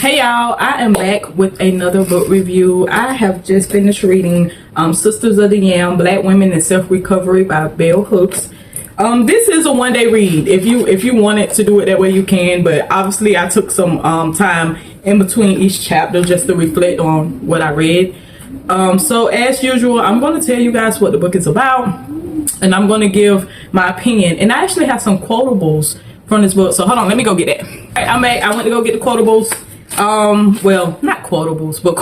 Hey y'all, I am back with another book review. I have just finished reading Sisters of the YAM, Black Women in Self-Recovery by Bell Hooks. This is a one-day read. If you wanted to do it that way, you can, but obviously I took some time in between each chapter just to reflect on what I read. So as usual, I'm going to tell you guys what the book is about, and I'm going to give my opinion. And I actually have some quotables from this book, so hold on, let me go get that. I went to go get the quotables. Well, not quotables, but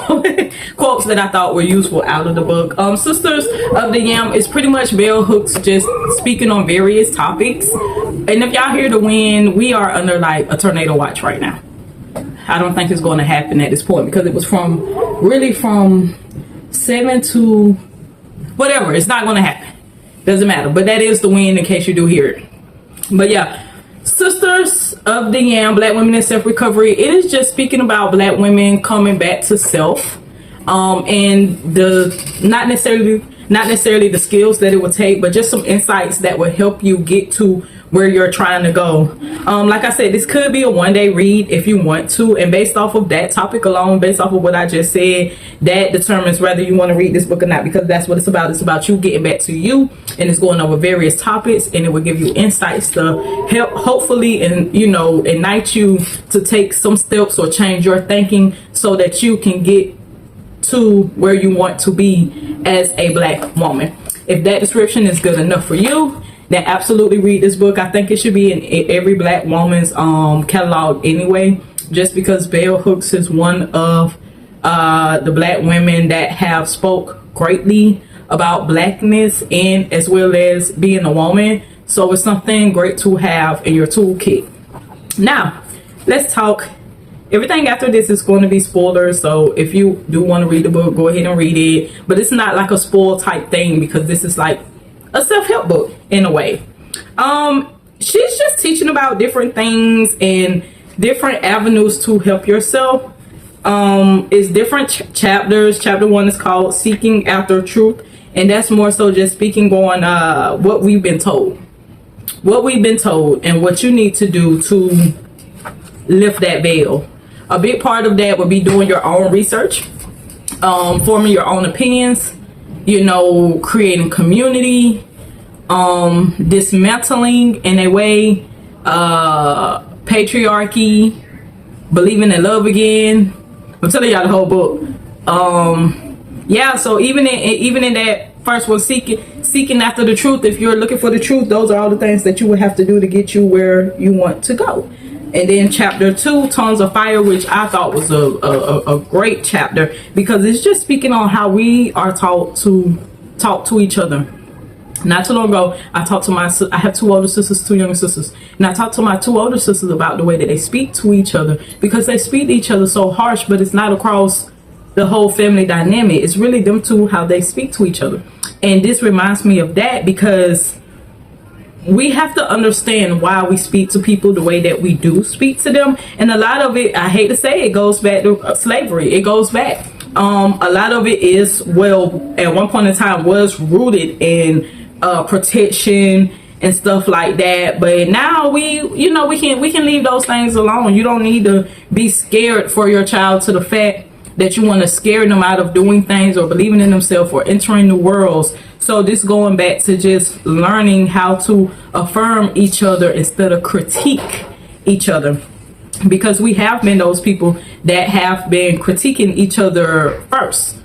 quotes that I thought were useful out of the book. Sisters of the YAM is pretty much Bell Hooks just speaking on various topics. And if y'all hear the wind, we are under like a tornado watch right now. I don't think it's going to happen at this point because it was from 7 to whatever. It's not going to happen. Doesn't matter. But that is the wind in case you do hear it. But yeah. Sisters of the YAM, Black Women in Self-Recovery. It is just speaking about Black women coming back to self, and not necessarily the skills that it will take, but just some insights that will help you get to where you're trying to go. Like I said, this could be a one-day read if you want to, and based off of that topic alone, based off of what I just said, that determines whether you want to read this book or not, because that's what it's about. It's about you getting back to you, and it's going over various topics, and it will give you insights to help hopefully and ignite you to take some steps or change your thinking so that you can get to where you want to be as a Black woman. If that description is good enough for you, then absolutely read this book. I think it should be in every Black woman's catalog anyway, just because Bell Hooks is one of the Black women that have spoke greatly about Blackness and as well as being a woman. So it's something great to have in your toolkit. Now let's talk. Everything after this is going to be spoilers, so if you do want to read the book, go ahead and read it. But it's not like a spoil type thing because this is like a self-help book in a way. She's just teaching about different things and different avenues to help yourself. It's different chapters. Chapter 1 is called Seeking After Truth, and that's more so just speaking on what we've been told. What we've been told and what you need to do to lift that veil. A big part of that would be doing your own research, forming your own opinions, creating community, dismantling in a way patriarchy, believing in love again. I'm telling y'all the whole book. Yeah, so even in that first one, seeking after the truth, if you're looking for the truth, those are all the things that you would have to do to get you where you want to go. And then chapter 2, Tongues of Fire, which I thought was a great chapter because it's just speaking on how we are taught to talk to each other. Not too long ago, I have 2 older sisters, 2 younger sisters, and I talked to my 2 older sisters about the way that they speak to each other, because they speak to each other so harsh, but it's not across the whole family dynamic. It's really them 2, how they speak to each other. And this reminds me of that because we have to understand why we speak to people the way that we do speak to them. And a lot of it, I hate to say it, goes back to slavery. It goes back. A lot of it is, well, at one point in time was rooted in protection and stuff like that. But now we can leave those things alone. You don't need to be scared for your child to the fact that you want to scare them out of doing things or believing in themselves or entering new worlds. So this going back to just learning how to affirm each other instead of critique each other, because we have been those people that have been critiquing each other first,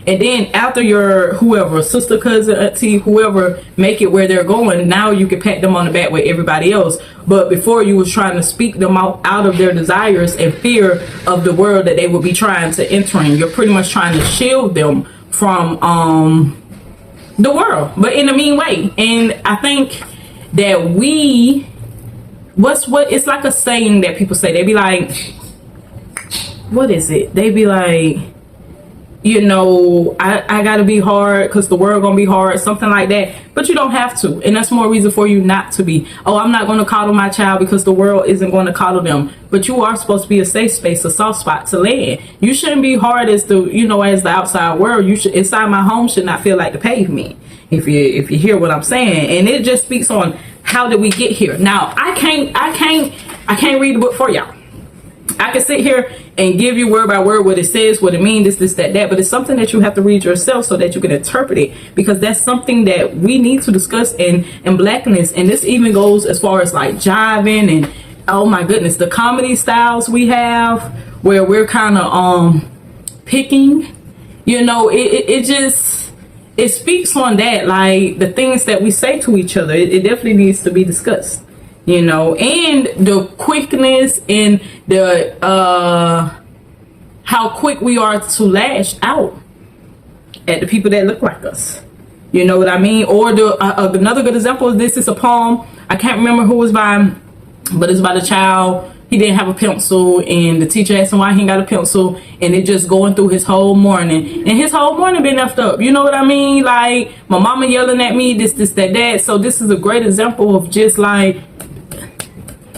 and then after your whoever, sister, cousin, auntie, whoever, make it where they're going, now you can pat them on the back with everybody else. But before, you was trying to speak them out of their desires and fear of the world that they would be trying to enter in. You're pretty much trying to shield them from the world, but in a mean way. And I think that it's like a saying that people say. They be like, what is it? They be like, I gotta be hard because the world gonna be hard, something like that. But you don't have to, and that's more reason for you not to be. Oh, I'm not gonna coddle my child because the world isn't going to coddle them. But you are supposed to be a safe space, a soft spot to land. You shouldn't be hard as the outside world. You should, inside my home should not feel like the pavement. If you hear what I'm saying. And it just speaks on how did we get here. Now I can't read the book for y'all. I I can sit here and give you word by word what it says, what it means, this, that, but it's something that you have to read yourself so that you can interpret it, because that's something that we need to discuss in Blackness. And this even goes as far as like jiving and, oh my goodness, the comedy styles we have where we're kind of picking, you know, it just, it speaks on that, like the things that we say to each other. It definitely needs to be discussed, you know, and the quickness and the how quick we are to lash out at the people that look like us, you know what I mean? Or the another good example of this is a poem. I can't remember who was by, but it's about a child. He didn't have a pencil, and the teacher asked him why he ain't got a pencil, and it just going through his whole morning, and his whole morning been effed up. You know what I mean? Like, my mama yelling at me, this, that. So this is a great example of just like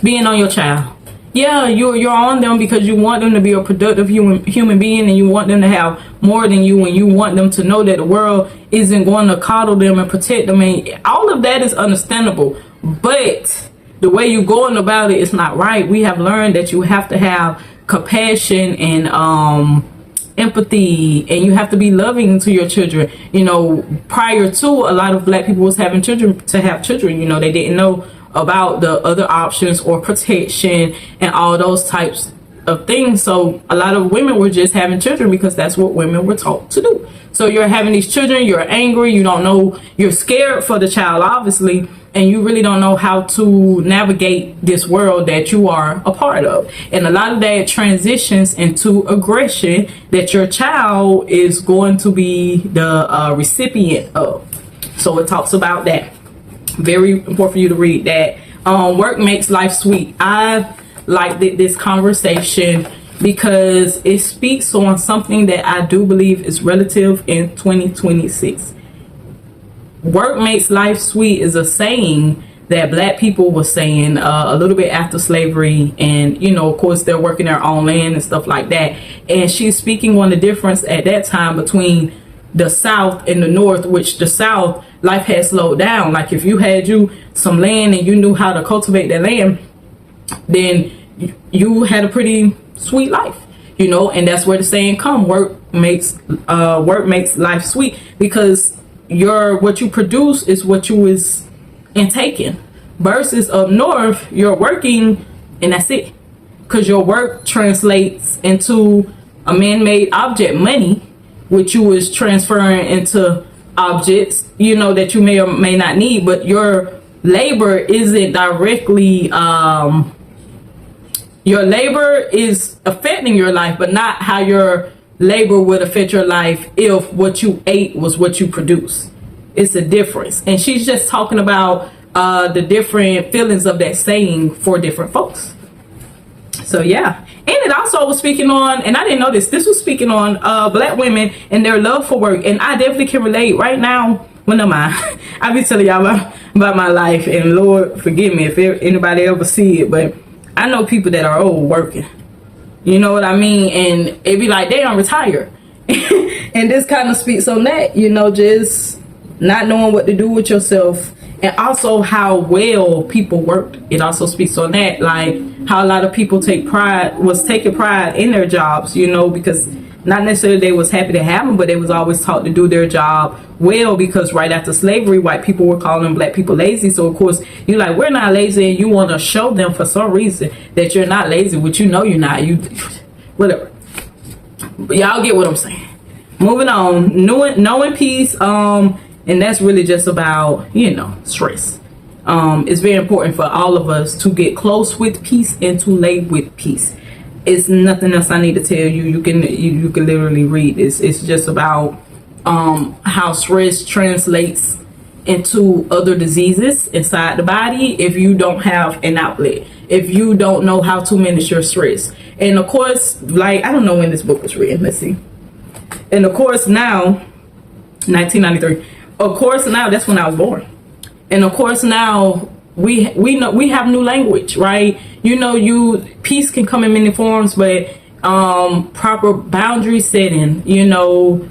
being on your child. Yeah, you're on them because you want them to be a productive human being, and you want them to have more than you, and you want them to know that the world isn't going to coddle them and protect them, and all of that is understandable. But the way you're going about it is not right. We have learned that you have to have compassion and empathy, and you have to be loving to your children. You know, prior to, a lot of Black people was having children to have children. You know, they didn't know about the other options or protection and all those types of things. So a lot of women were just having children because that's what women were taught to do. So you're having these children, you're angry, you don't know, you're scared for the child, obviously, and you really don't know how to navigate this world that you are a part of. And a lot of that transitions into aggression that your child is going to be the recipient of. So it talks about that. Very important for you to read that. Work makes life sweet. I like this conversation because it speaks on something that I do believe is relative in 2026. Work makes life sweet is a saying that Black people were saying a little bit after slavery, and you know, of course, they're working their own land and stuff like that. And she's speaking on the difference at that time between the South and the North, which the South, life had slowed down. Like if you had some land and you knew how to cultivate that land, then you had a pretty sweet life, you know. And that's where the saying come, work makes life sweet, because what you produce is what you is intaking, versus up north you're working and that's it, because your work translates into a man-made object, money, which you is transferring into objects, you know, that you may or may not need, but your labor isn't directly your labor is affecting your life, but not how your labor would affect your life if what you ate was what you produce. It's a difference. And she's just talking about the different feelings of that saying for different folks. So yeah. And it also was speaking on, and I didn't know this was speaking on Black women and their love for work. And I definitely can relate right now. Well, no mind. I be telling y'all about my life, and Lord forgive me if anybody ever see it, but I know people that are old working. You know what I mean? And it be like they don't retire. And this kind of speaks on that, you know, just not knowing what to do with yourself, and also how well people work. It also speaks on that, like how a lot of people taking pride in their jobs, you know, because not necessarily they was happy to have them, but they was always taught to do their job well, because right after slavery, white people were calling Black people lazy. So of course you're like, we're not lazy, and you want to show them for some reason that you're not lazy, which you know you're not. You whatever. But y'all get what I'm saying. Moving on, knowing peace, and that's really just about, you know, stress. It's very important for all of us to get close with peace and to lay with peace. It's nothing else I need to tell you. You can literally read this. It's just about how stress translates into other diseases inside the body if you don't have an outlet, if you don't know how to manage your stress. And of course, like, I don't know when this book was written. Let's see. And of course now, 1993. Of course now, that's when I was born. And of course now we know we have new language, right? You know, peace can come in many forms, but proper boundary setting, you know,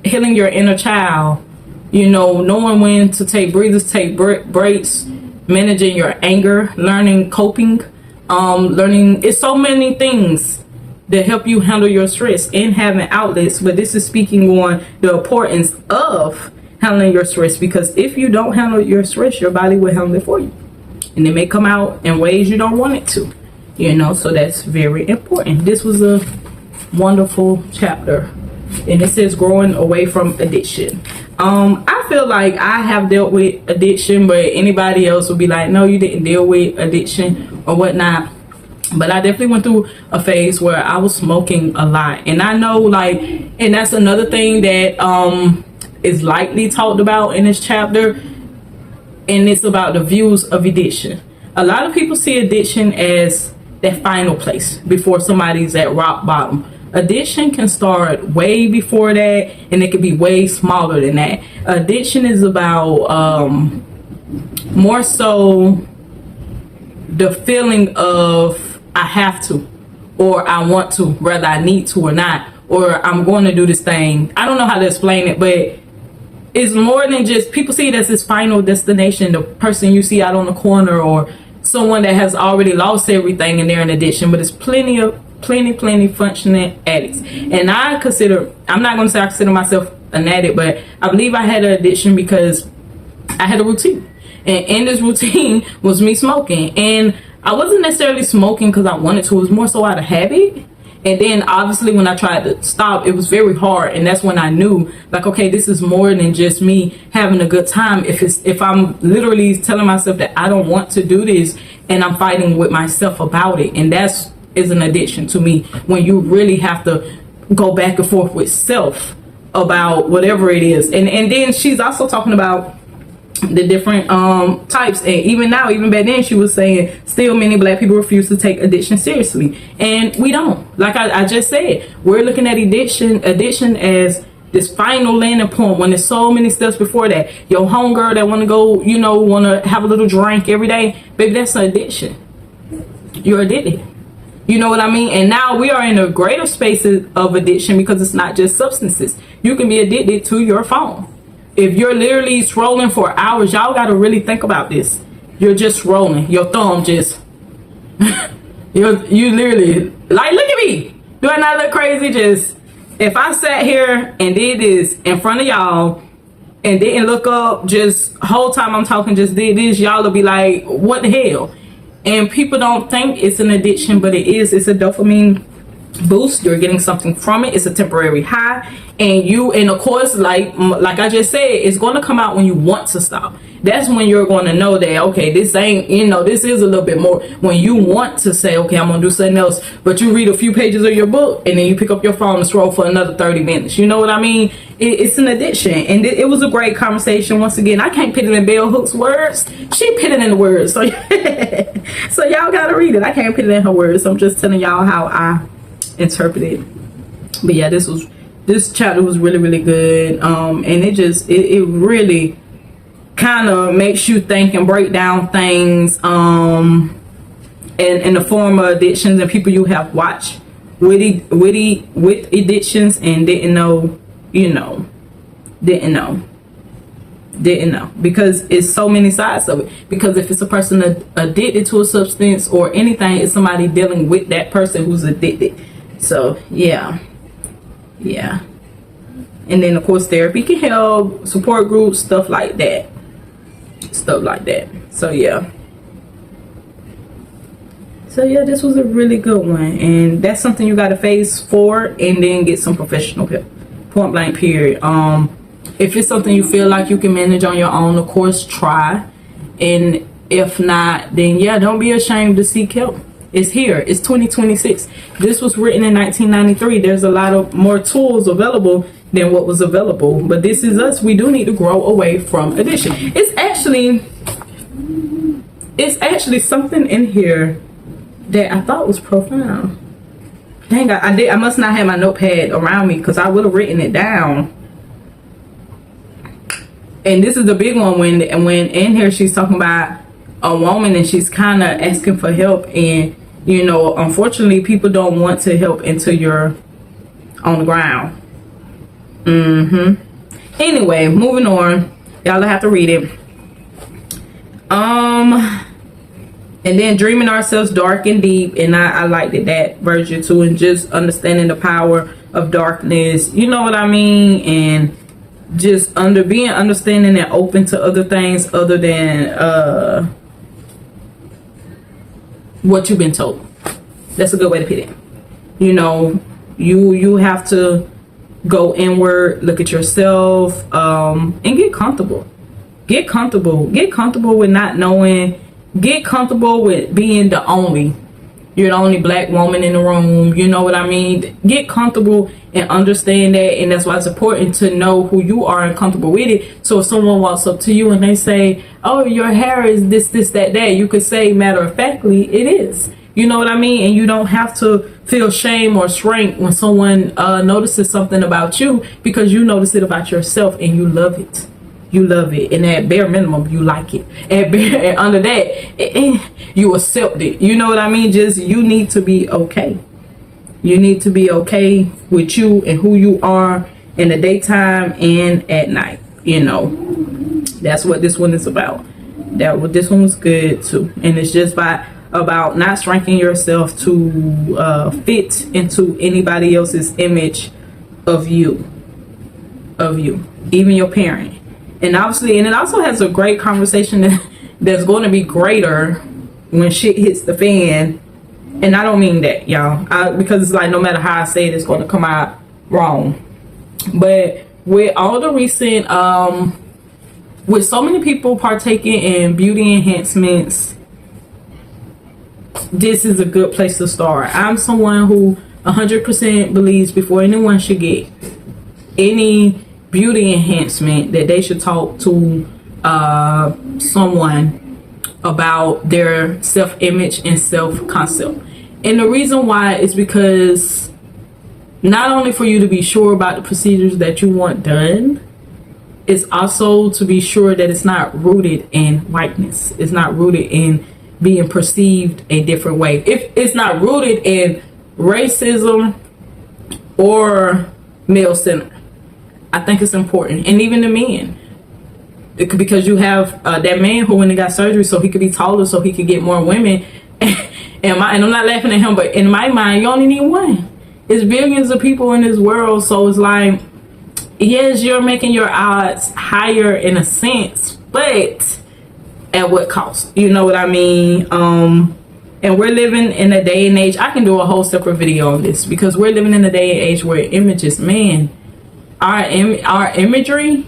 healing your inner child, you know, knowing when to take breathers, take breaks, managing your anger, learning coping, learning. It's so many things that help you handle your stress and having outlets. But this is speaking on the importance of handling your stress, because if you don't handle your stress, your body will handle it for you, and it may come out in ways you don't want it to, you know. So that's very important. This was a wonderful chapter, and it says growing away from addiction. I feel like I have dealt with addiction, but anybody else would be like, no, you didn't deal with addiction or whatnot. But I definitely went through a phase where I was smoking a lot, and I know, like, and that's another thing that is lightly talked about in this chapter, and it's about the views of addiction. A lot of people see addiction as that final place before somebody's at rock bottom. Addiction can start way before that, and it can be way smaller than that. Addiction is about more so the feeling of I have to, or I want to, whether I need to or not, or I'm going to do this thing. I don't know how to explain it, but it's more than just, people see it as this final destination, the person you see out on the corner, or someone that has already lost everything and they're in addiction. But it's plenty functioning addicts. And I consider, I'm not going to say I consider myself an addict, but I believe I had an addiction because I had a routine, and in this routine was me smoking. And I wasn't necessarily smoking because I wanted to, it was more so out of habit. And then obviously when I tried to stop, it was very hard, and that's when I knew, like, okay, this is more than just me having a good time. If I'm literally telling myself that I don't want to do this, and I'm fighting with myself about it, and that's is an addiction to me, when you really have to go back and forth with self about whatever it is. And then she's also talking about the different types, and even now, even back then, she was saying still many black people refuse to take addiction seriously, and we don't. Like I just said, we're looking at addiction as this final landing point, when there's so many steps before that. Your homegirl that want to go, you know, want to have a little drink every day, baby, that's an addiction. You're addicted. You know what I mean? And now we are in a greater space of addiction, because it's not just substances. You can be addicted to your phone. If you're literally scrolling for hours, y'all got to really think about this. You're just scrolling. Your thumb just, you literally, like, look at me. Do I not look crazy? Just, if I sat here and did this in front of y'all and didn't look up, just whole time I'm talking, just did this, y'all will be like, what the hell? And people don't think it's an addiction, but it is. It's a dopamine boost. You're getting something from it. It's a temporary high, and of course, like I just said, it's going to come out when you want to stop. That's when you're going to know that, okay, this ain't, you know, this is a little bit more. When you want to say, okay, I'm gonna do something else, but you read a few pages of your book and then you pick up your phone and scroll for another 30 minutes. You know what I mean? It's an addiction. And it was a great conversation. Once again, I can't put it in Bell Hook's words. She put it in the words, so so y'all gotta read it. I can't put it in her words. I'm just telling y'all how I interpret it. But yeah, this chapter was really, really good. And it really kind of makes you think and break down things in the form of addictions and people you have watched with addictions and didn't know, didn't know, because it's so many sides of it. Because if it's a person addicted to a substance or anything, it's somebody dealing with that person who's addicted. So yeah. And then of course therapy can help, support groups, stuff like that. So yeah, this was a really good one, and that's something you got to face for and then get some professional help, point blank period. If it's something you feel like you can manage on your own, of course try, and if not, then yeah, don't be ashamed to seek help. It's here. It's 2026. This was written in 1993. There's a lot of more tools available than what was available, but this is us. We do need to grow away from addiction. It's actually something in here that I thought was profound. Dang, I must not have my notepad around me, because I would have written it down. And this is the big one, when in here she's talking about a woman and she's kind of asking for help, and unfortunately people don't want to help until you're on the ground. Anyway, moving on. Y'all have to read it. And then dreaming ourselves dark and deep, and I liked it, that version too, and just understanding the power of darkness, you know what I mean, and just being understanding and open to other things other than what you've been told. That's a good way to put it. You know, you have to go inward, look at yourself, and get comfortable. Get comfortable with not knowing. Get comfortable with being you're the only black woman in the room, you know what I mean? Get comfortable and understand that, and that's why it's important to know who you are and comfortable with it. So if someone walks up to you and they say, oh, your hair is this, that, you could say matter of factly, it is. You know what I mean? And you don't have to feel shame or shrink when someone notices something about you, because you notice it about yourself and you love it. You love it, and at bare minimum you like it, and under that you accept it, you know what I mean? Just, you need to be okay. You need to be okay with you and who you are in the daytime and at night. You know, that's what this one is about. This one was good too, and it's just about not shrinking yourself to fit into anybody else's image of you, even your parent. And obviously, and it also has a great conversation that's going to be greater when shit hits the fan. And I don't mean that, y'all, because it's like, no matter how I say it, it's going to come out wrong. But with all the recent, with so many people partaking in beauty enhancements, this is a good place to start. I'm someone who 100% believes before anyone should get any beauty enhancement, that they should talk to someone about their self-image and self-concept. And the reason why is because not only for you to be sure about the procedures that you want done, it's also to be sure that it's not rooted in whiteness. It's not rooted in being perceived a different way. If it's not rooted in racism or male-centered, I think it's important. And even the men, because you have that man who went and got surgery so he could be taller, so he could get more women. And I'm not laughing at him, but in my mind, you only need one. It's billions of people in this world, so it's like, yes, you're making your odds higher in a sense, but at what cost? You know what I mean? And we're living in a day and age, I can do a whole separate video on this, because we're living in a day and age where images, man, our imagery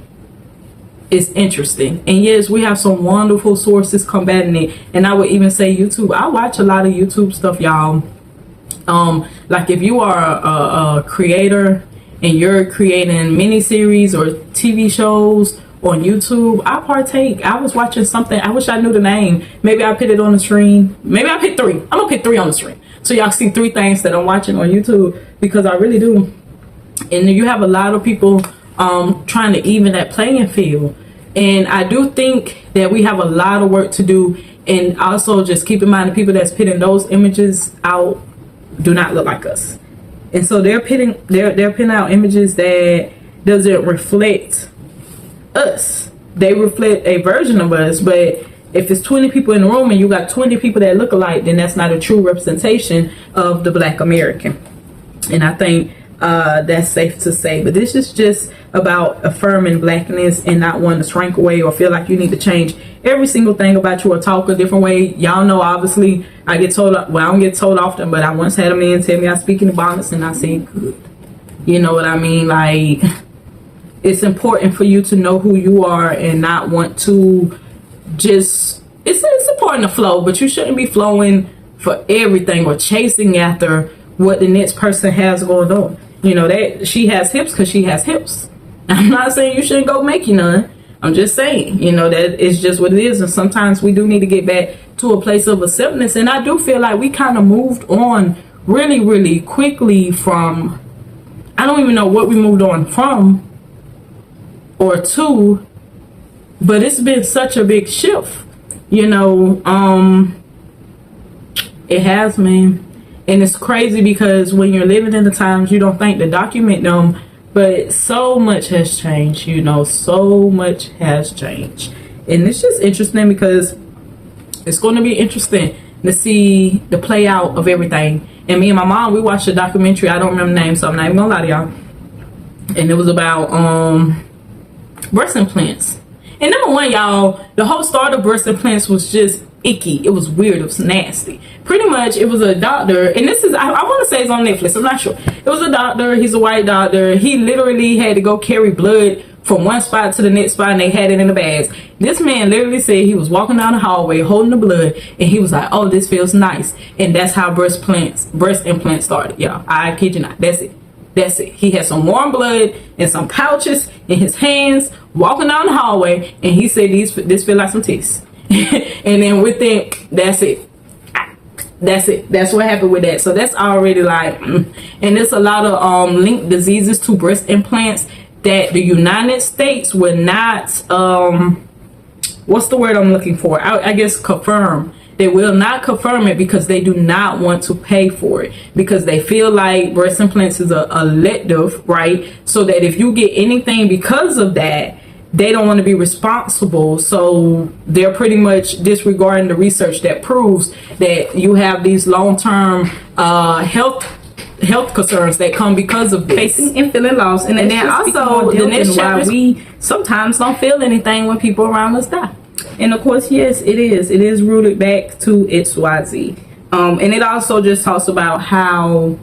is interesting. And yes, we have some wonderful sources combating it. And I would even say YouTube. I watch a lot of YouTube stuff, y'all. Like if you are a creator and you're creating miniseries or TV shows on YouTube, I partake. I was watching something, I wish I knew the name. Maybe I put it on the screen. Maybe I pick 3. I'm gonna pick 3 on the screen, so y'all see 3 things that I'm watching on YouTube, because I really do. And you have a lot of people trying to even that playing field. And I do think that we have a lot of work to do. And also just keep in mind, the people that's putting those images out do not look like us. And so they're putting out images that doesn't reflect us. They reflect a version of us. But if it's 20 people in the room and you got 20 people that look alike, then that's not a true representation of the Black American. And I think that's safe to say. But this is just about affirming blackness and not wanting to shrink away or feel like you need to change every single thing about you or talk a different way. Y'all know, obviously, I get told, well, I don't get told often, but I once had a man tell me I speak in abundance, and I said good. You know what I mean? Like, it's important for you to know who you are and not want to just, it's important to flow, but you shouldn't be flowing for everything or chasing after what the next person has going on. You know, that she has hips because she has hips. I'm not saying you shouldn't go make you none. I'm just saying, you know, that it's just what it is. And sometimes we do need to get back to a place of acceptance. And I do feel like we kind of moved on really, really quickly from, I don't even know what we moved on from or to, but it's been such a big shift, you know. It has, man. And it's crazy because when you're living in the times, you don't think to document them, but so much has changed, you know, so much has changed. And it's just interesting because it's going to be interesting to see the play out of everything. And me and my mom, we watched a documentary. I don't remember the name, so I'm not even gonna lie to y'all. And it was about breast implants. And number one, y'all, the whole start of breast implants was just icky. It was weird. It was nasty. Pretty much, it was a doctor, and this is, I want to say it's on Netflix. I'm not sure. It was a doctor. He's a white doctor. He literally had to go carry blood from one spot to the next spot, and they had it in the bags. This man literally said he was walking down the hallway holding the blood, and he was like, "Oh, this feels nice." And that's how breast implants started, y'all. I kid you not. That's it. He had some warm blood and some pouches in his hands, walking down the hallway, and he said, "This feel like some tits." And then within, that's it. That's what happened with that. So that's already like, and there's a lot of linked diseases to breast implants that the United States would not, what's the word I'm looking for? I guess confirm. They will not confirm it because they do not want to pay for it, because they feel like breast implants is a elective, right? So that if you get anything because of that, they don't want to be responsible. So they're pretty much disregarding the research that proves that you have these long-term health concerns that come because of this. Facing and feeling lost. And then also the next why we sometimes don't feel anything when people around us die. And of course, yes, it is rooted back to XYZ. And it also just talks about how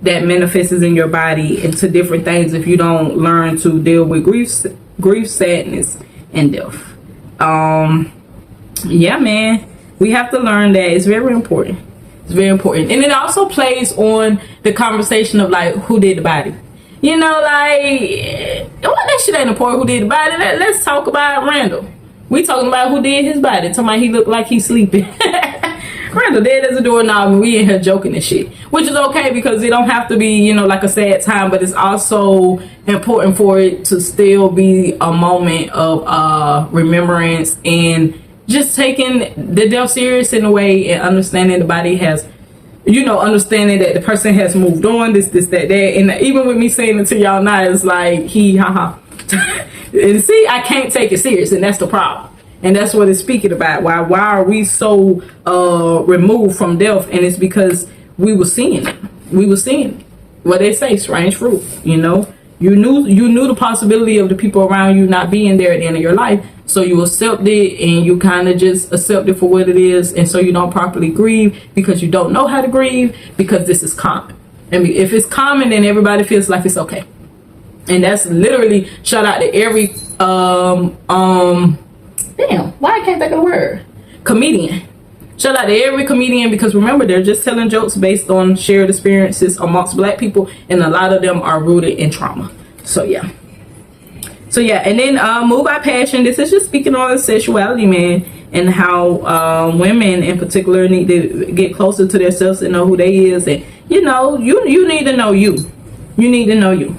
that manifests in your body into different things if you don't learn to deal with grief, sadness, and death. Yeah, man, we have to learn that. It's very important. It's very important. And it also plays on the conversation of like, who did the body? You know, like, well, that shit ain't important, who did the body. Let's talk about Randall. We talking about who did his body. Talking about he looked like he's sleeping. Randall dead as a doorknob, and we in here joking and shit, which is okay because it don't have to be, you know, like a sad time, but it's also important for it to still be a moment of remembrance and just taking the death serious in a way and understanding the body has, you know, understanding that the person has moved on, this, that. And even with me saying it to y'all now, it's like and see, I can't take it serious, and that's the problem. And that's what it's speaking about. Why are we so removed from death? And it's because we were seeing it. We were seeing it. What they say, strange fruit. You know, you knew the possibility of the people around you not being there at the end of your life. So you accept it, and you kind of just accept it for what it is. And so you don't properly grieve because you don't know how to grieve, because this is common. And if it's common, then everybody feels like it's okay. And that's literally, shout out to every damn, why I can't think of the word? Comedian. Shout out to every comedian, because remember, they're just telling jokes based on shared experiences amongst black people, and a lot of them are rooted in trauma. So yeah, and then Move By Passion. This is just speaking on sexuality, man, and how women in particular need to get closer to themselves and know who they is. And you know, you need to know you. You need to know you.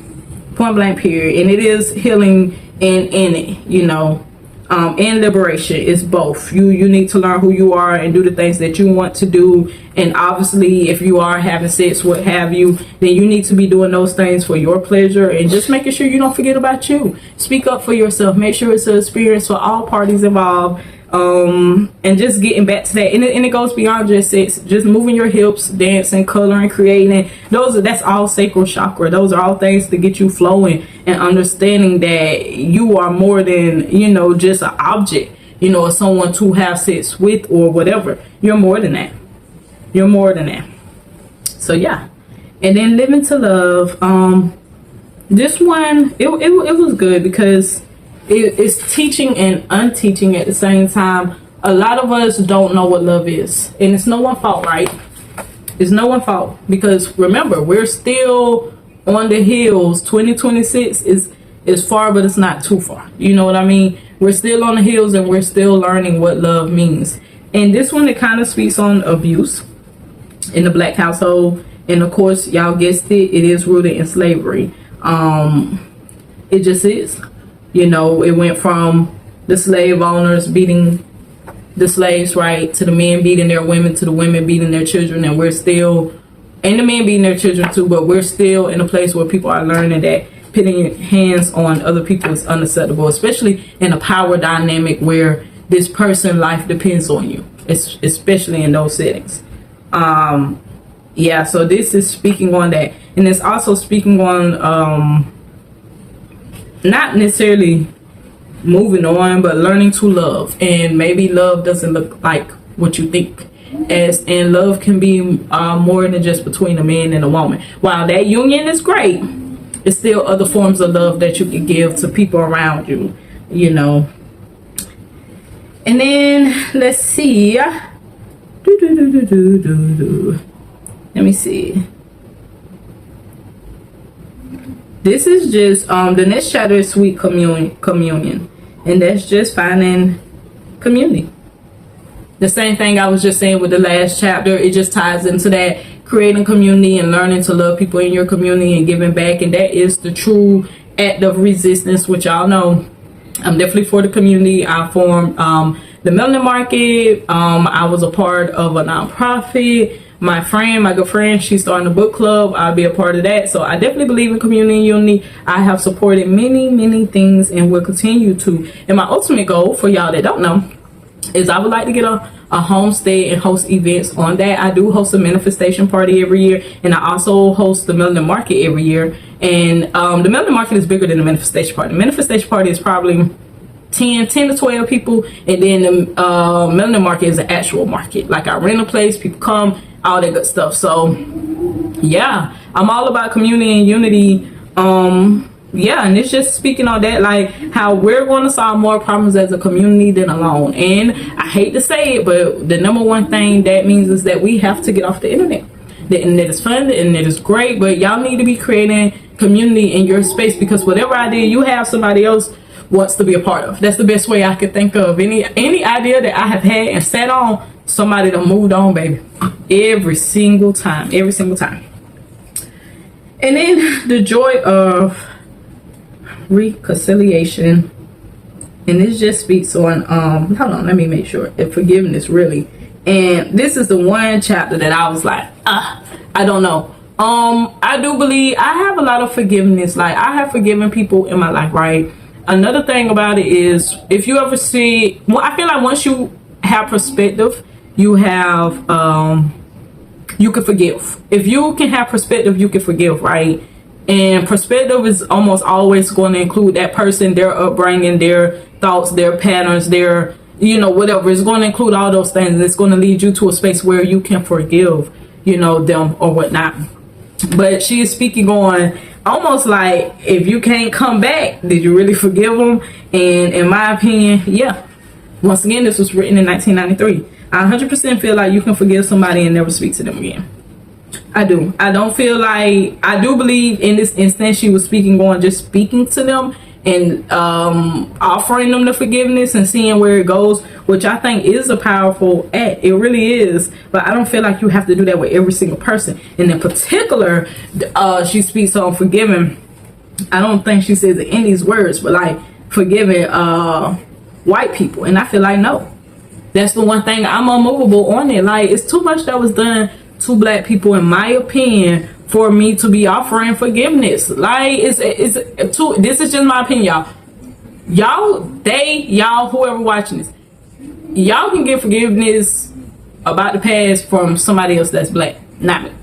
Point blank period. And it is healing in it, you know. And liberation is both. You need to learn who you are and do the things that you want to do. And obviously, if you are having sex, what have you, then you need to be doing those things for your pleasure and just making sure you don't forget about you. Speak up for yourself. Make sure it's an experience for all parties involved. And just getting back to that, and it goes beyond just sex. Just moving your hips, dancing, coloring, creating. That's all sacral chakra. Those are all things to get you flowing and understanding that you are more than, you know, just an object, you know, or someone to have sex with or whatever. You're more than that. You're more than that. So yeah, and then Living to Love. This one, it was good because it's teaching and unteaching at the same time. A lot of us don't know what love is, and it's no one's fault, right? It's no one's fault, because remember, we're still on the hills. 2026 is far, but it's not too far. You know what I mean? We're still on the hills, and we're still learning what love means. And this one, it kind of speaks on abuse in the black household, and of course, y'all guessed it, it is rooted in slavery. It just is. You know, it went from the slave owners beating the slaves, right, to the men beating their women, to the women beating their children, and we're still, and the men beating their children too, but we're still in a place where people are learning that putting your hands on other people is unacceptable, especially in a power dynamic where this person's life depends on you. especially in those settings. Yeah, so this is speaking on that, and it's also speaking on not necessarily moving on, but learning to love. And maybe love doesn't look like what you think, and love can be more than just between a man and a woman. While that union is great, it's still other forms of love that you can give to people around you, you know. And then let's see. Let me see. This is just the next chapter is sweet communion, and that's just finding community. The same thing I was just saying with the last chapter. It just ties into that, creating community and learning to love people in your community and giving back. And that is the true act of resistance, which y'all know I'm definitely for the community. I formed the Melanin Market. I was a part of a nonprofit. My good friend, she's starting a book club. I'll be a part of that. So I definitely believe in community and unity. I have supported many things and will continue to. And my ultimate goal, for y'all that don't know, is I would like to get a homestay and host events on that. I do host a manifestation party every year, and I also host the Melanin Market every year. And the Melanin Market is bigger than the manifestation party. The manifestation party is probably 10 to 12 people, and then the Melanin Market is an actual market. Like, I rent a place, people come, all that good stuff. So yeah, I'm all about community and unity. Yeah, and it's just speaking on that, like how we're going to solve more problems as a community than alone. And I hate to say it, but the number one thing that means is that we have to get off the internet. The internet is fun, the internet is great, but y'all need to be creating community in your space, because whatever idea you have, somebody else wants to be a part of. That's the best way I could think of. Any idea that I have had and sat on, somebody done moved on, baby. Every single time. And then the joy of reconciliation, and this just speaks on hold on, let me make sure, forgiveness, really. And this is the one chapter that I was like, I don't know. I do believe I have a lot of forgiveness. Like, I have forgiven people in my life, right? Another thing about it is, if you ever see, well, I feel like once you have perspective, you have you can forgive. If you can have perspective, you can forgive, right? And perspective is almost always going to include that person, their upbringing, their thoughts, their patterns, their, you know, whatever. It's going to include all those things. It's going to lead you to a space where you can forgive, you know, them or whatnot. But she is speaking on almost like, if you can't come back, did you really forgive them? And in my opinion, yeah. Once again, this was written in 1993. I 100% feel like you can forgive somebody and never speak to them again. I do. I don't feel like, I do believe in this instance she was speaking on just speaking to them and offering them the forgiveness and seeing where it goes, which I think is a powerful act. It really is. But I don't feel like you have to do that with every single person. And in particular, she speaks on forgiving. I don't think she says it in these words, but like forgiving white people. And I feel like, no. That's the one thing I'm unmovable on it. Like, it's too much that was done to black people, in my opinion, for me to be offering forgiveness. Like, it's too, this is just my opinion, y'all, whoever watching this, y'all can get forgiveness about the past from somebody else that's black, not me.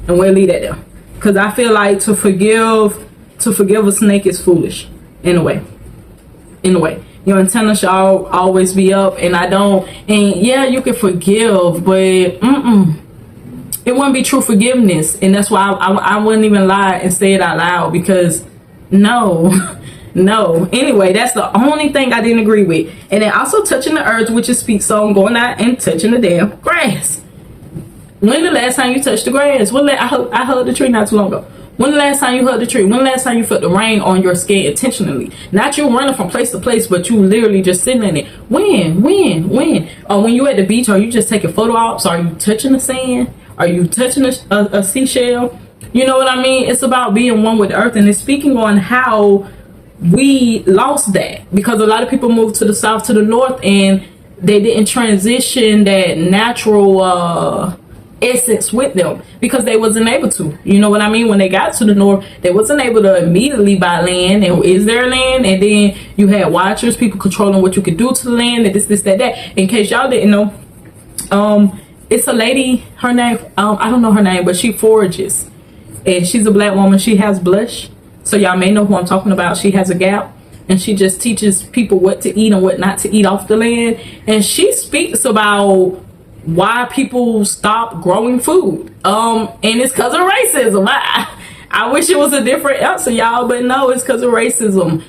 And we'll leave that there, because I feel like to forgive a snake is foolish in a way. Your antenna should always be up, and yeah, you can forgive, but it wouldn't be true forgiveness. And that's why I wouldn't even lie and say it out loud, because no. Anyway, that's the only thing I didn't agree with. And then also touching the earth, which is speak song, going out and touching the damn grass. When the last time you touched the grass? I hugged the tree not too long ago. When the last time you hugged the tree? When the last time you felt the rain on your skin intentionally? Not you running from place to place, but you literally just sitting in it. When? Or when you at the beach, are you just taking photo ops? Are you touching the sand? Are you touching a seashell? You know what I mean? It's about being one with the earth. And it's speaking on how we lost that, because a lot of people moved to the south, to the north, and they didn't transition that natural essence with them, because they wasn't able to. You know what I mean? When they got to the north, they wasn't able to immediately buy land. And is there land? And then you had watchers, people controlling what you could do to the land, and this, that. In case y'all didn't know, It's a lady, her name, I don't know her name, but she forages, and she's a black woman. She has blush, so y'all may know who I'm talking about. She has a Gap, and she just teaches people what to eat and what not to eat off the land. And she speaks about why people stop growing food, and it's because of racism. I wish it was a different answer, y'all, but no, it's because of racism.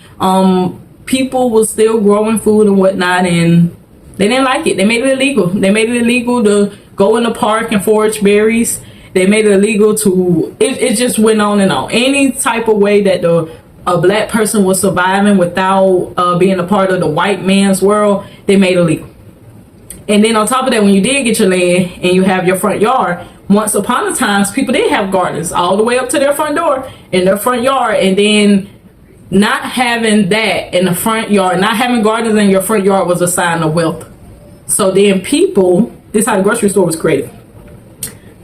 People were still growing food and whatnot, and they didn't like it. They made it illegal. They made it illegal to go in the park and forage berries. They made it illegal to, it just went on and on. Any type of way that a black person was surviving without being a part of the white man's world, they made it illegal. And then on top of that, when you did get your land and you have your front yard, once upon a time, people did have gardens all the way up to their front door in their front yard. And then not having that in the front yard, not having gardens in your front yard was a sign of wealth. So then people, this is how the grocery store was created.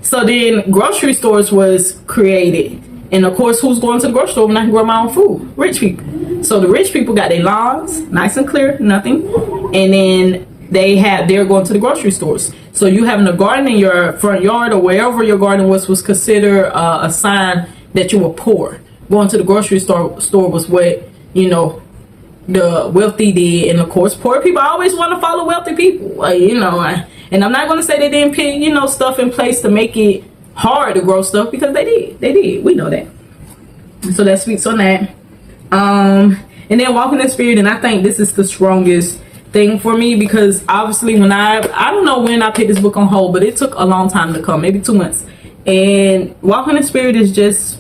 So then grocery stores was created. And of course, who's going to the grocery store when I can grow my own food? Rich people. So the rich people got their lawns, nice and clear, nothing. And then they're going to the grocery stores. So you having a garden in your front yard or wherever your garden was considered a sign that you were poor. Going to the grocery store was what, you know, the wealthy did. And of course, poor people always want to follow wealthy people, and I'm not going to say they didn't put, stuff in place to make it hard to grow stuff, because they did. We know that. So that speaks on that. And then walking in spirit, and I think this is the strongest thing for me, because obviously when I don't know when I put this book on hold, but it took a long time to come, maybe 2 months. And walking in spirit is just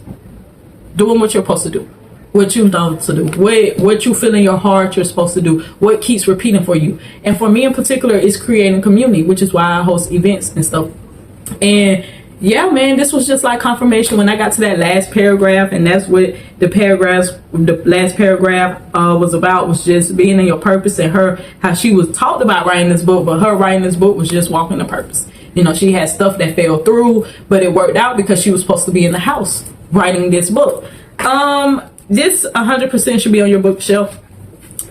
doing what you're supposed to do, what you know to do, what you feel in your heart you're supposed to do, what keeps repeating for you. And for me in particular, is creating community, which is why I host events and stuff. And yeah, man, this was just like confirmation when I got to that last paragraph. And that's what the last paragraph was about, was just being in your purpose, and how she was talked about writing this book, but her writing this book was just walking the purpose. She had stuff that fell through, but it worked out because she was supposed to be in the house writing this book. This 100% should be on your bookshelf,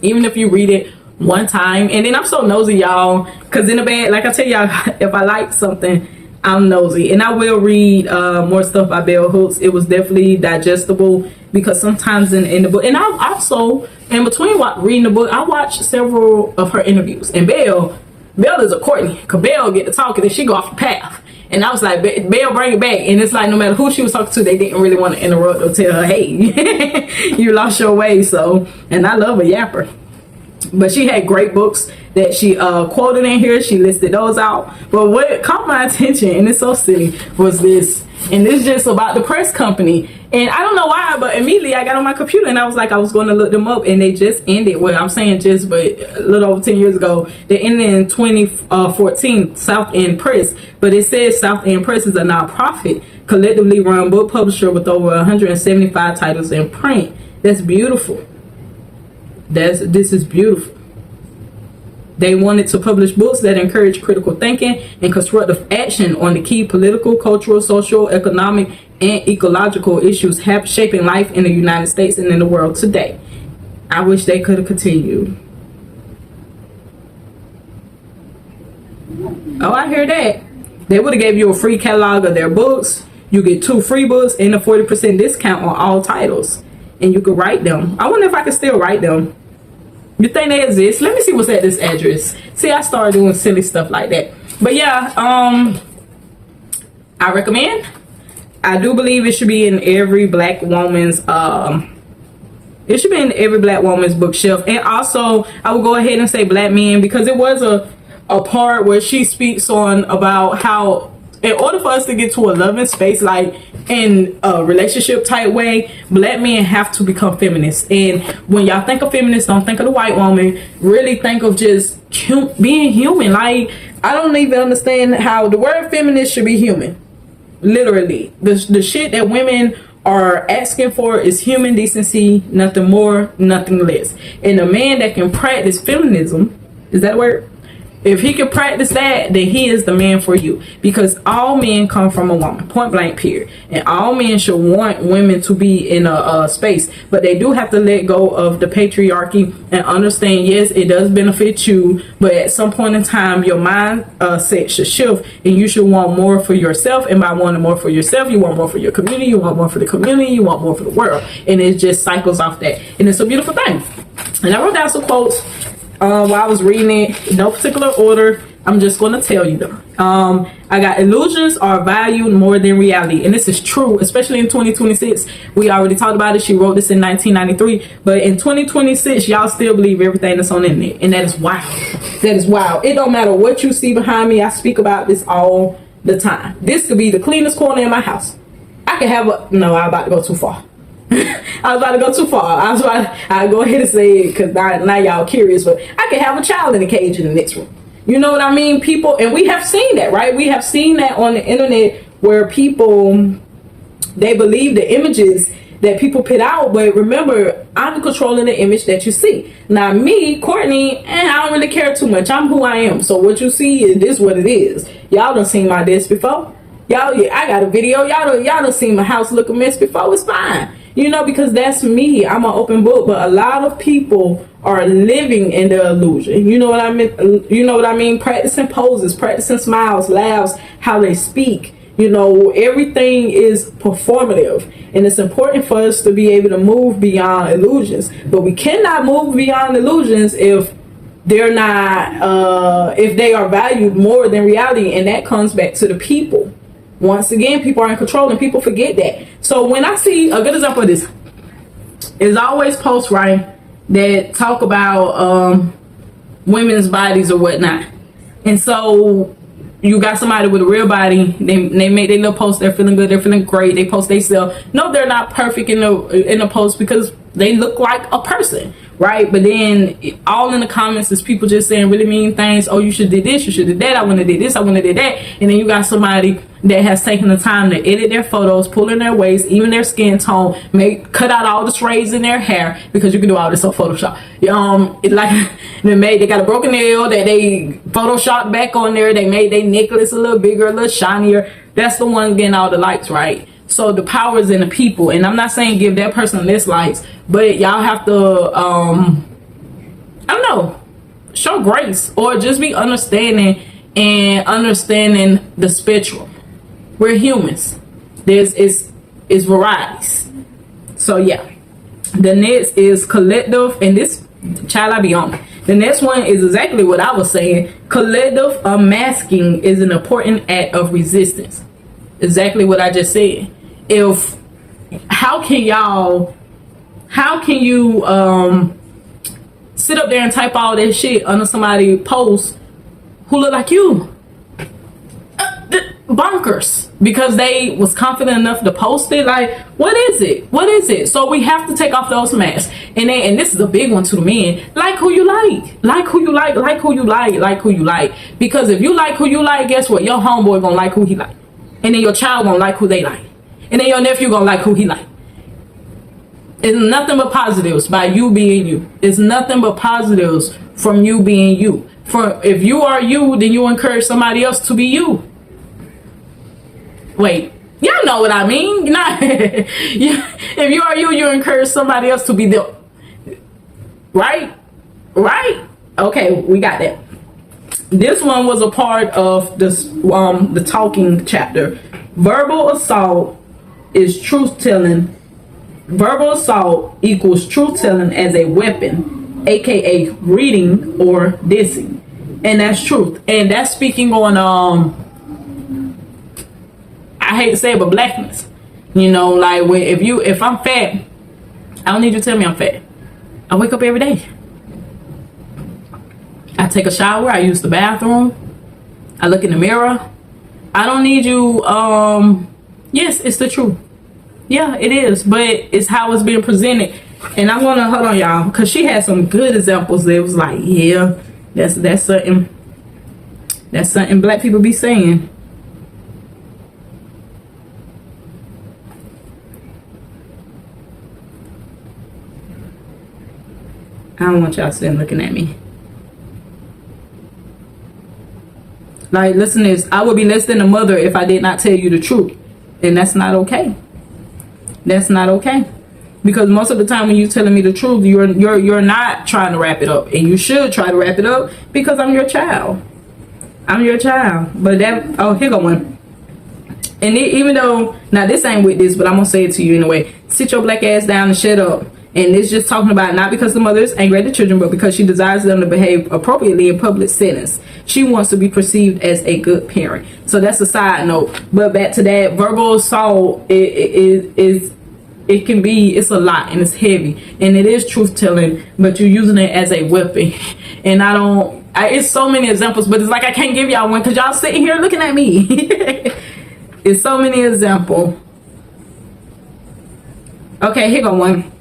even if you read it one time. And then I'm so nosy, y'all, because in the bed, like I tell y'all, if I like something, I'm nosy, and I will read more stuff by Bell Hooks. It was definitely digestible, because sometimes in the book, and I also, in between reading the book, I watched several of her interviews. And Bell is a Courtney, because Bell get to talking and she go off the path. And I was like, Bell, bring it back. And it's like, no matter who she was talking to, they didn't really want to interrupt or tell her, hey, you lost your way. So, and I love a yapper. But she had great books that she quoted in here. She listed those out. But what caught my attention, and it's so silly, was this. And this is just about the press company. And I don't know why, but immediately I got on my computer and I was like, I was going to look them up, and they just ended. Well, I'm saying just, but a little over 10 years ago. They ended in 2014, South End Press. But it says South End Press is a nonprofit, collectively run book publisher with over 175 titles in print. That's beautiful. This is beautiful. They wanted to publish books that encourage critical thinking and constructive action on the key political, cultural, social, economic, and ecological issues shaping life in the United States and in the world today. I wish they could have continued. Oh, I hear that. They would have gave you a free catalog of their books. You get 2 free books and a 40% discount on all titles. And you could write them. I wonder if I can still write them. You think they exist? Let me see what's at this address. See, I started doing silly stuff like that. But yeah, I recommend. I do believe it should be in every black woman's it should be in every black woman's bookshelf. And also, I will go ahead and say black men, because it was a part where she speaks on about how, in order for us to get to a loving space, like in a relationship type way, black men have to become feminists. And when y'all think of feminists, don't think of the white woman. Really think of just being human. Like, I don't even understand how the word feminist should be human. Literally, the shit that women are asking for is human decency, nothing more, nothing less. And a man that can practice feminism, is that a word? If he can practice that, then he is the man for you, because all men come from a woman, point blank period, and all men should want women to be in a space, but they do have to let go of the patriarchy and understand, yes, it does benefit you, but at some point in time your mindset should shift, and you should want more for yourself, and by wanting more for yourself, you want more for your community, you want more for the community, you want more for the world, and it just cycles off that, and it's a beautiful thing. And I wrote down some quotes while I was reading it, in no particular order. I'm just going to tell you them. I got, illusions are valued more than reality. And this is true, especially in 2026. We already talked about it. She wrote this in 1993. But in 2026, y'all still believe everything that's on the internet. And that is wild. That is wild. It don't matter what you see behind me. I speak about this all the time. This could be the cleanest corner in my house. I could have a... No, I'm about to go too far. I was about to go too far. I'll go ahead and say it, because now y'all curious. But I could have a child in a cage in the next room. You know what I mean? People, and we have seen that, right? We have seen that on the internet, where people, they believe the images that people put out. But remember, I'm controlling the image that you see. Now me, Courtney, I don't really care too much. I'm who I am. So what you see is this what it is. Y'all done seen my desk before. Y'all, yeah, I got a video. Y'all done seen my house look a mess before. It's fine. You know, because that's me. I'm an open book. But a lot of people are living in the illusion. You know what I mean? You know what I mean? Practicing poses, practicing smiles, laughs, how they speak. You know, everything is performative. And it's important for us to be able to move beyond illusions. But we cannot move beyond illusions if they're not, if they are valued more than reality. And that comes back to the people. Once again, people are in control, and people forget that. So when I see a good example of this, is always posts, right, that talk about women's bodies or whatnot. And so you got somebody with a real body, they make their little post, they're feeling good, they're feeling great, they post themselves. No, they're not perfect in the post, because they look like a person, right? But then all in the comments is people just saying really mean things. Oh, you should did this, you should did that, I wouldn't have did this, I wouldn't have did that. And then you got somebody that has taken the time to edit their photos, pull in their waist, even their skin tone, cut out all the sprays in their hair, because you can do all this on Photoshop. They got a broken nail that they photoshopped back on there. They made their necklace a little bigger, a little shinier. That's the one getting all the likes, right? So the power is in the people. And I'm not saying give that person less likes, but y'all have to I don't know, show grace, or just be understanding the spectrum. We're humans. There's varieties. So yeah. The next is collective, and this child I be on. The next one is exactly what I was saying. Collective unmasking is an important act of resistance. Exactly what I just said. How can you sit up there and type all that shit under somebody's post who look like you? Bonkers, because they was confident enough to post it. Like, what is it? So we have to take off those masks. And this is a big one to the men. Like who you like who you like. Because if you like who you like, guess what? Your homeboy gonna like who he like, and then your child gonna like who they like, and then your nephew gonna like who he like. It's nothing but positives by you being you. It's nothing but positives from you being you. If you are you, then you encourage somebody else to be you. Wait, y'all know what I mean? If you are you, you encourage somebody else to be them. Right? Okay, we got that. This one was a part of this the talking chapter. Verbal assault is truth telling. Verbal assault equals truth telling as a weapon, aka reading or dissing. And that's truth. And that's speaking on I hate to say it, but blackness. You know, like if I'm fat, I don't need you to tell me I'm fat. I wake up every day. I take a shower, I use the bathroom, I look in the mirror. I don't need you, yes, it's the truth. Yeah, it is, but it's how it's being presented. And I'm gonna hold on, y'all, because she had some good examples that was like, yeah, that's something black people be saying. I don't want y'all sitting looking at me. Like, listen to this. I would be less than a mother if I did not tell you the truth. And that's not okay. That's not okay. Because most of the time when you're telling me the truth, you're not trying to wrap it up. And you should try to wrap it up because I'm your child. I'm your child. But that, oh, here go one. And even though, now this ain't with this, but I'm going to say it to you anyway. Sit your black ass down and shut up. And it's just talking about not because the mother is angry at the children, but because she desires them to behave appropriately in public settings. She wants to be perceived as a good parent. So that's a side note. But back to that, verbal assault it can be, it's a lot and it's heavy. And it is truth telling, but you're using it as a weapon. And it's so many examples, but it's like I can't give y'all one because y'all sitting here looking at me. It's so many examples. Okay, here go one.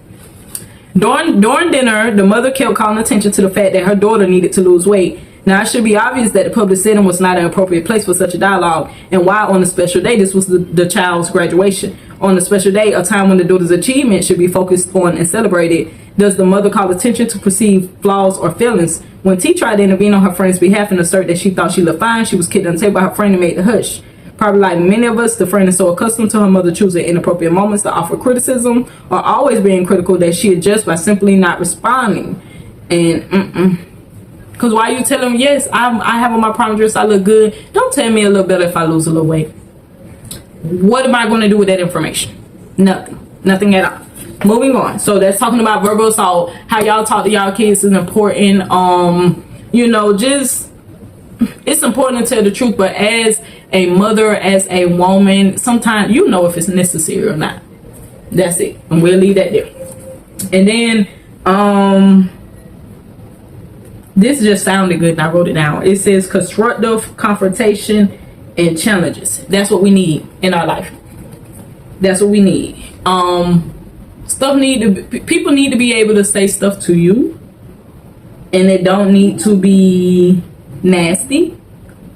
During dinner, the mother kept calling attention to the fact that her daughter needed to lose weight. Now, it should be obvious that the public setting was not an appropriate place for such a dialogue. And why on a special day, this was the child's graduation. On a special day, a time when the daughter's achievement should be focused on and celebrated, does the mother call attention to perceived flaws or feelings? When T tried to intervene on her friend's behalf and assert that she thought she looked fine, she was kicked on the table by her friend and made to hush. Probably like many of us, the friend is so accustomed to her mother choosing inappropriate moments to offer criticism or always being critical that she adjusts by simply not responding. And because why you tell them, yes, I have on my prom dress, I look good. Don't tell me a little better if I lose a little weight. What am I going to do with that information? Nothing at all. Moving on. So that's talking about verbal assault. How y'all talk to y'all kids is important. Just it's important to tell the truth, but as a mother, as a woman, sometimes you know if it's necessary or not. That's it. And we'll leave that there. And then this just sounded good and I wrote it down. It says constructive confrontation and challenges. That's what we need in our life. That's what we need. People need to be able to say stuff to you, and it don't need to be nasty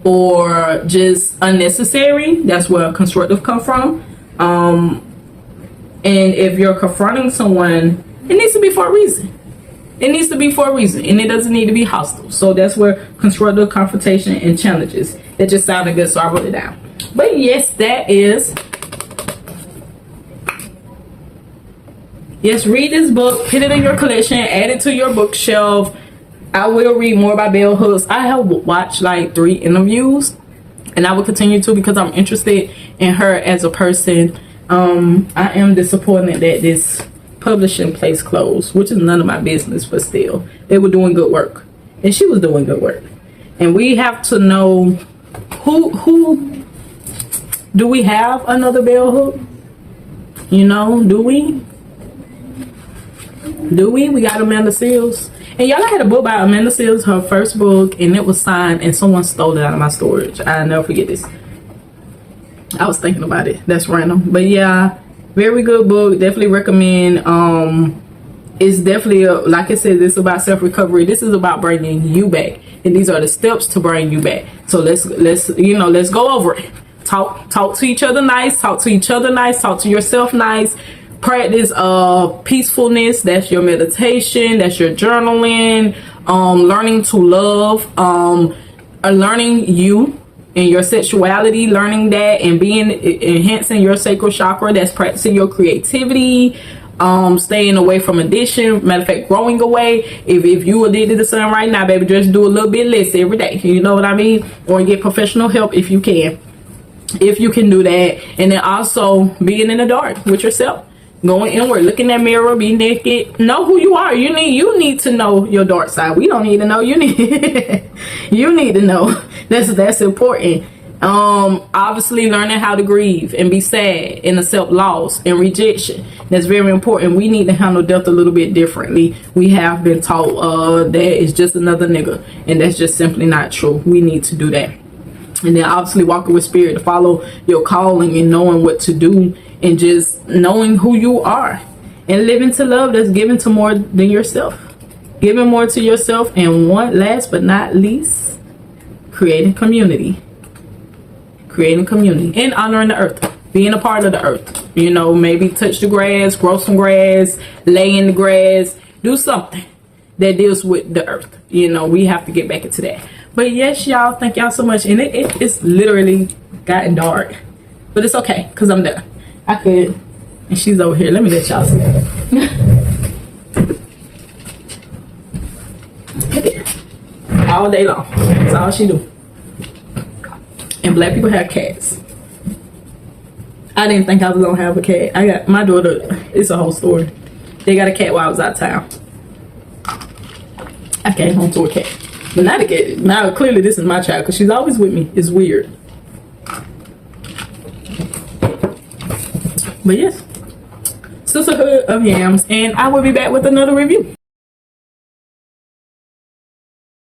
or just unnecessary. That's where constructive come from. And if you're confronting someone, it needs to be for a reason. It needs to be for a reason, and it doesn't need to be hostile. So that's where constructive confrontation and challenges. That just sounded good, so I wrote it down. But yes, that is. Yes, read this book, put it in your collection, add it to your bookshelf. I will read more about Bell Hooks. I have watched like 3 interviews, and I will continue to because I'm interested in her as a person. I am disappointed that this publishing place closed, which is none of my business, but still, they were doing good work, and she was doing good work. And we have to know who do we have another Bell Hook? Do we? We got Amanda Seals. And y'all, I had a book by Amanda Seals, her first book, and it was signed, and someone stole it out of my storage. I'll never forget this. I was thinking about it. That's random. But yeah, very good book. Definitely recommend. It's definitely, like I said, this is about self-recovery. This is about bringing you back. And these are the steps to bring you back. So let's go over it. Talk to each other nice. Talk to each other nice. Talk to yourself nice. Practice peacefulness. That's your meditation. That's your journaling. Learning to love. Learning you and your sexuality. Learning that and enhancing your sacral chakra. That's practicing your creativity. Staying away from addiction. Matter of fact, growing away. If you addicted to something right now, baby, just do a little bit less every day. You know what I mean? Or get professional help if you can. If you can do that. And then also being in the dark with yourself. Going inward, look in that mirror, be naked, know who you are. You need to know your dark side. We don't need to know. You need you need to know. That's important. Obviously learning how to grieve and be sad and accept loss and rejection. That's very important. We need to handle death a little bit differently. We have been taught that it's just another nigga, and that's just simply not true. We need to do that. And then obviously walking with spirit, to follow your calling and knowing what to do and just knowing who you are and living to love that's given to more than yourself. Giving more to yourself. And last but not least, creating community. And honoring the earth. Being a part of the earth. Maybe touch the grass, grow some grass, lay in the grass, do something that deals with the earth. We have to get back into that. But yes, y'all, thank y'all so much. And it's literally gotten dark. But it's okay, because I'm done. I could. And she's over here. Let me let y'all see. All day long. That's all she do. And black people have cats. I didn't think I was gonna have a cat. I got my daughter. It's a whole story. They got a cat while I was out of town. I came home to a cat, but not a cat. Now clearly this is my child because she's always with me. It's weird. But yes, Sisterhood of Yams, and I will be back with another review.